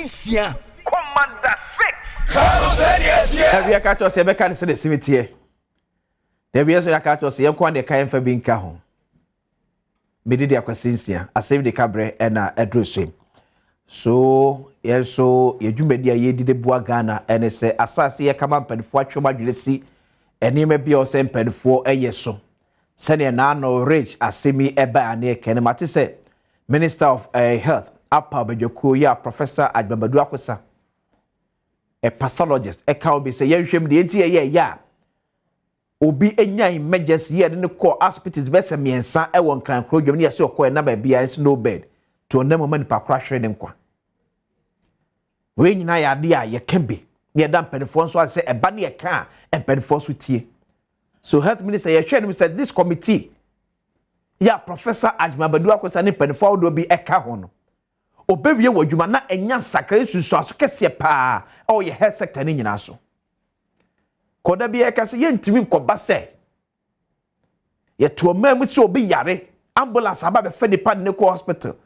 Sinsia Commander 6 Every catch us ever can see the cemetery. There be a catch us young one the kind for being home. Medidi Sinsia, I saved the cabre and address him. So, yes, so you do media ye did the Boagana and say, Assassi a come up and for Chomagilisi, and you may be all same pen for a year so. Send a nano rich Asem Yi Di Ka said, Minister of Health, Apa Bejokuya, Professor Adom, a pathologist, a cow be say, you shame the entire year. Obi enya emergency here in the core hospitals best me and san e won kran kro dwom ne yase okọ na ba bia is no bed to na mama ni pa crashe ne nkwa we nyina ya de a ye kan bi ne da mpanifo nso ase e ba ne ye kan e mpanifo so tie so health minister ye hwe no said this committee ya professor Ajmabadu Akosa ne mpanifo do bi e ka ho no obewie wadwuma na enya sakra susu aso kese pa o ye health sector ne nyina so koda bi ekase ye ntimi nkoba se ye to mamu se obi yare ambulance aba be fe nipa ne ko hospital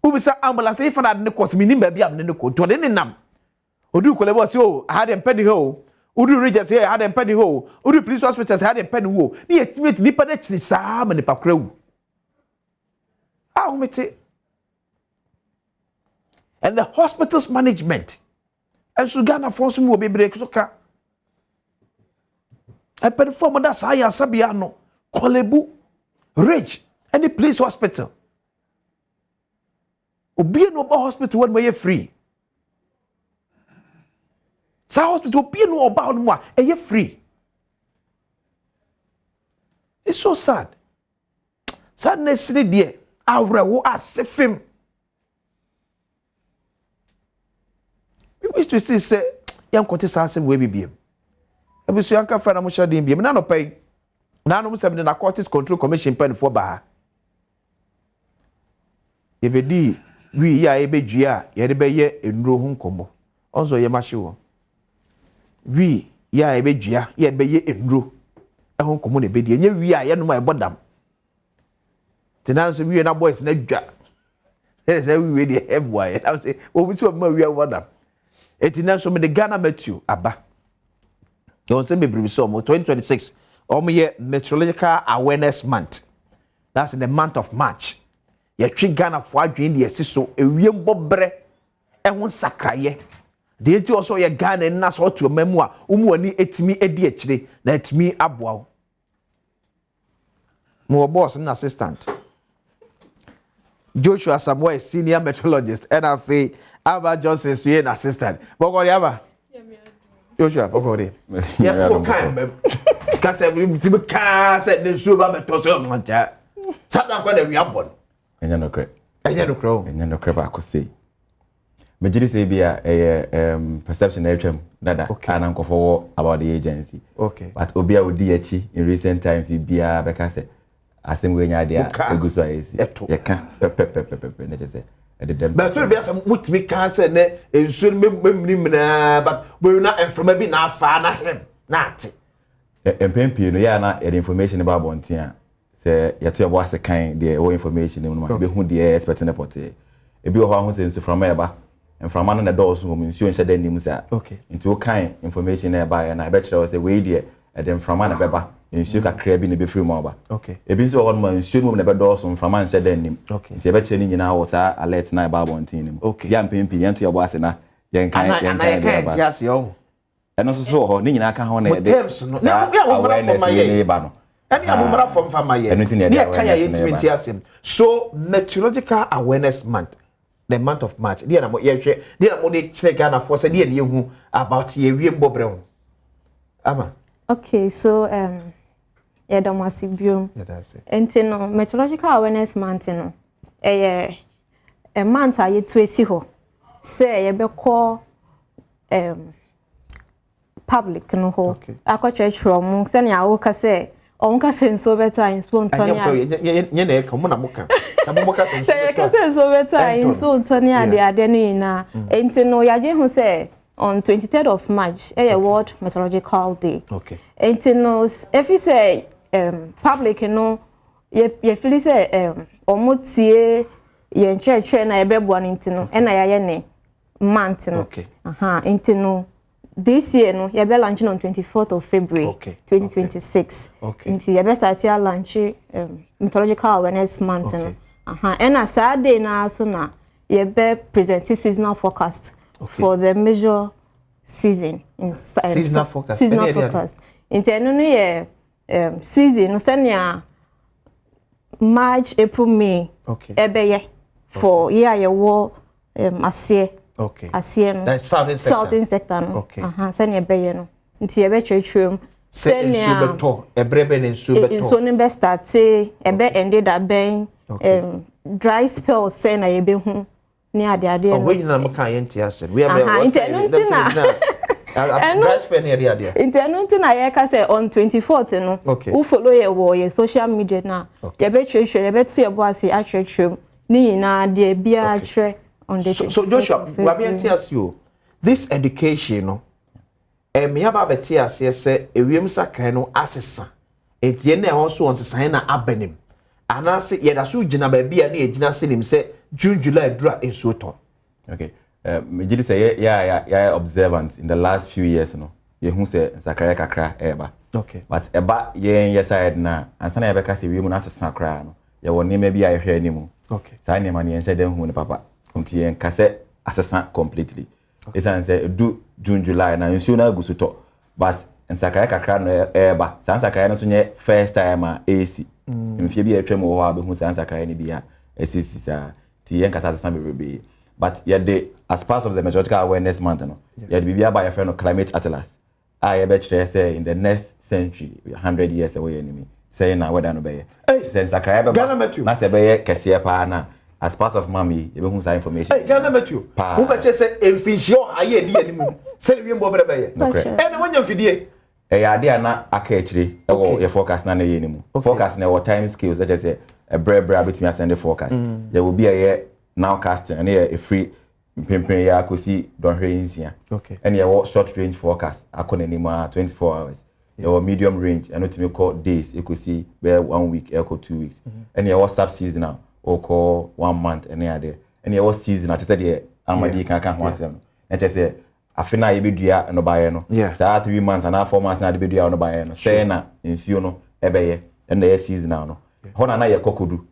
ubi sa ambulance ifa na ne ko so minim ba bi am ne ko to de ne nam odu ko le bo se o had em penny ho udu regions here had em penny ho udu police hospitals had em penny ho ni estimate nipa na chiri sa ma nipa krawu ahumete and the hospitals management and so Ghana force mu obi break so ka I perform that Saya Sabiano, Kolebu, Rich, any police hospital. Obi no hospital when we are free. Sa hospital obi no about moi, and you're free. It's so sad. Sadness is there. Our asefim. We wish to see say, young contest Asem we be. Ebusu yanka fa na mo hye den bi na no pay na no musem de Narcotics Control Commission pen for ba ebedi wi ya ebedua ye de be ye enuro hu nkomo onzo ye mahye wo wi ya ebedua ye de be ye enuro hu nkomo na ebedi enye wi ya ye no ma ebodam tinanso wi na boys na dwa say wi de hebwa ye na say obi so ma wi ebodam etinanso me de Ghana Matthew aba you want to say 2026 Meteorological Awareness Month. That's in the month of March. You treat Ghana for adwin the so ewiem bobre e ho sakraye. De enti also ye Ghana na so to memu a umu ani etimi edi akire na etimi aboa. Mo boss and assistant. Joshua Samuel senior meteorologist and afi Aba Johnson an assistant. Bogori aba. Joshua, okay. Yes, what kind? Because we can't set the super metal on that. Sometimes when we are born. And you're no crap. And you're no crow. And you're no crap, I could say. Majority say be a perception atrium that can uncle for about the agency. Okay. But Obia would DH in recent times, he be a Becase. Asem Yi Di Ka go so is. You can't pep. But so be some with me cancer ne ensured me but we not inform be na fa na him not MPP no ya na the information about bontia say ya to was kind the information no be hu the expert in the port e bi ho ho say from eba and from an the doors no nsuo nse da nim say okay into kind information e ba na be kire say we there and then from an beba nsuo kakra bi ne be free mo ba okay e bi so on ma nsuo no ne be doors from an nse da nim okay nti e be kire ni nyina wo sa alert na ba bontin nim okay ya mpempi yan to ya bo ase na yen kan ba yes yo eno so ho ni nyina aka ho na e de na ya wo mara from maye ba no any amumara from famaye ni e kan ya yetimi asem so Meteorological Awareness Month the month of March dia na mo ye hwe dia na mo de kire Ghana for say dia na yehu about ye wiem bobre ho ama okay so yeah da masibio enti no Meteorological Awareness Month no a month a yetu esi ho say ye be call public no ho akotwetwe omo se na wo ka say onka senso better in so Antonia ye na e ka mo na mo ka sabo ka senso say ka senso better in so Antonia de ni na enti no ya dwe ho say on 23rd of March World Meteorological Day okay enti no if you say public no ye feel say omo tie ye ncheche na ebe bua enti no e na ya ye ne month no. Okay. Into no this year no you be launching on 24th of February 2026. Okay. Into you be start your launch Meteorological Awareness Month no. And a Saturday na so na you be present seasonal forecast for the major season in seasonal forecast. Seasonal forecast. Into no ye season no send March, April, May. Okay. Ebeye for year war asie. Okay. Asie no. That's southern sector. No. Okay. Send ebeye no. Nti ebe chechwem. Send subeto. Ebrebe ne subeto. So ne be start ebe ended that ben dry spell say na yebe hu ni ade. Oh, we na mka yenti asem. We have dry spell near the idea. Internet na ye ka say on 24th no. Who follow your social media na. You be chechwe, you be to your boss a chechwem. Ni na de bia chre on the So Joshua, we have ask you this education no. Me aba beti ase say ewiem sakran no asesa. Etie na also on sesa na abanim. Anase ye da so gina ba bia na ye gina senim say June July dura enso to. Okay. Me jidi say yeah observant in the last few years no. Ye hu say sakra kakra eba. Okay. But eba ye side na ansana ye beka say wi mu na asesa kra no. Ye woni ma bia ye hwe animu. Okay. Sa ne ma ne yense den hu ne papa. Nti yen kase asesa completely. Esan say do June July na nsu na gusu to. But nsakra kakra no eba. Sa nsakra no so nye first time AC. Mfie bia etwem wo ha be hu sa nsakra ne bia esisi sa ti yen kasa asesa be. But yet as part of the Meteorological Awareness Month, no, yet we by a friend of Climate Atlas. I bet you say in the next century, 100 years away, enemy, saying now whether no be. Since I can't get you, Master Bayer, Cassia Pana, as part of mommy, you won't say information. I can't met you. Who bet you say, if you show I hear the enemy, say we won't be and when you're video. A idea na actually, your forecast na anymore. Forecast na what time scales, let's just say a bread between us and the forecast. There will be a year. Now casting and a free pimpin ya kosi don hwe okay. And your short range forecast akona anymore 24 hours. Your medium range and what me call days you could see where 1 week equal 2 weeks. And your sub seasonal or call 1 month and there. And your season I said yeah amadi kan ho asem. And just say afina ye bedua no baye no. Sa 3 months and 4 months na de bedua no baye no. Say na nsuo no ebeye and the season now no. Hona na ye kokodu.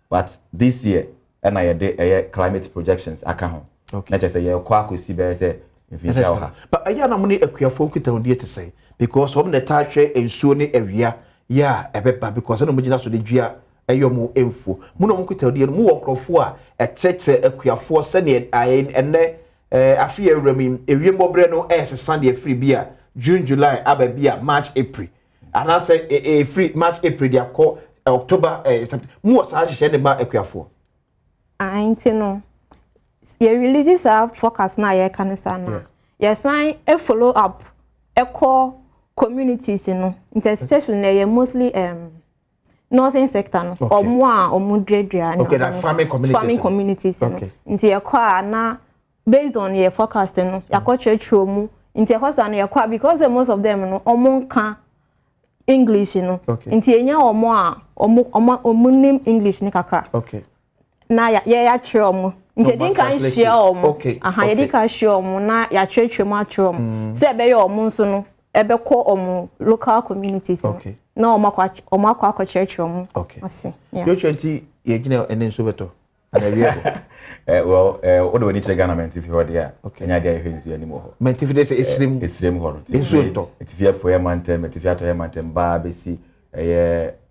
But this year and I did climate projections akaho. Okay. Just say you kwakusi be say if ha. But aya na money akuafo kita on dey to say because of the touch ensuo ne area ya ebeba because no mugina so de dua ayomo emfo. Mu no mukita dey mu wokrofo a echeche akuafo se ne enne afie awrami ewiembobre no esesa de free bia June July ababia March April. And I say free March April dia call October September. Mu wasa hye ne ba akuafo. No. You releases our forecast now, you can say, yes, I follow up eco communities, you know, especially mostly northern sector, or more or moderate. Okay, that farming communities. Okay, into your car now based on your forecast, you know, your culture true, into your house and your car because most of them, you know, or can English, you know, into your or more name English, Nikaka. Okay. Na ya chrom nti din kan share omo ya din kan share omo na ya chretwem atrom se be ye omo nso no ebe ko omo local communities na omo akwa chretwem ase yo 20 ye gina ene nso beto ana wiye well what do we need to government if you are there nya there hwensu anymore mentif dey say esrem horo nso to if you for mantem if you to mantem ba be si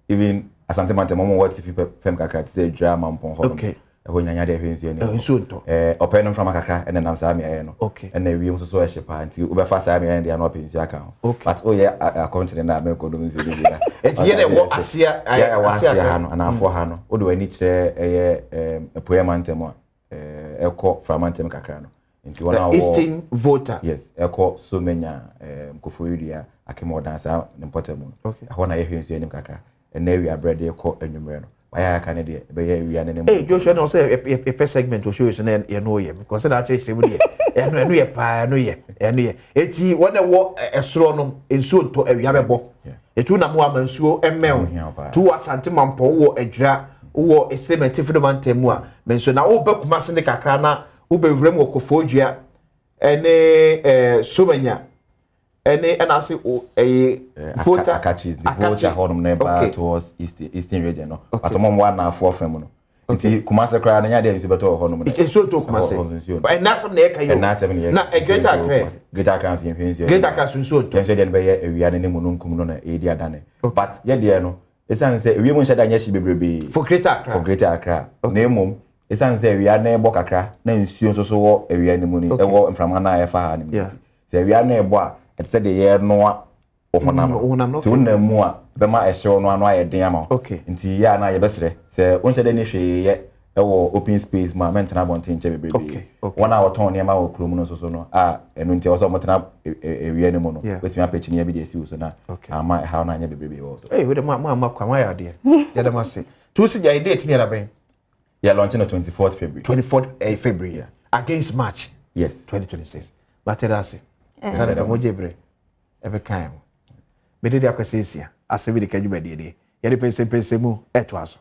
even asante mantem mo what if you fem kakra to say drama mpon horo ho nyanya de hwensu anymore nso to open from kakra and nam sa me aye no and na wiem so e shepa nti we fa sa me aye dey na opensi aka ho but oh yeah account na me ko do nso dey na eti ye wo asia ha no na afo ha no o do ani kire poemantem a eko framantem kakra no nti wona wo eastern voter yes eko so menya mkofoyuria akemodan sa important mo ho na ye hwensu anim kakra and na we are bread eko anwumre no why can dey be here we are name eh Joshua no say a segment to show you na you know here because na church we dey enu ye pa enu ye eti wona wo esoro no ensuo to awia bebo etu na mo amansuo emmew tu asante mampo wo adwira wo estimate fido mantemu a menso na wo bakuma se ne kakra na wo bewrem wo kofodua ene somanya ene and I say voter catches the voter honum neighbor towards eastern region no but mom one na for fam no nti Kumase kra na nya dey so beto honum no so to Kumase and na some na e kan yo na 7 years na Greater Accra so yen Greater Accra so to yen so dey be ewia ne mu no nkum no na e di adane but ye dey no esan say ewia mu nhyada nya shi bebrebe for Greater Accra na emom esan say ewia na ebo kakra na nsuo so so wo ewia ne mu ni ewo mframa na ye fa ha ne mu say ewia na ebo a et say dey ye no ohonam to na mu a be ma ehyew no anu aye den ama nti ya na ye besere say onhyada ni hwe ye ewo open space ma mentena bontin che bebrebe wona woton ne ma wo krom no so no enu nti oso motena ewia ne mu no wetimi apechini ya bi de si so na ama ha na anya bebrebe wo so we de ma kwa ya de ya de ma se to see your date near ben yeah launching on 24th February against March yes 2026 Materasi sana da mojebre ebe kan me de akwasensia Asem Yi Di Ka dwuma de ya de pense mu eto aso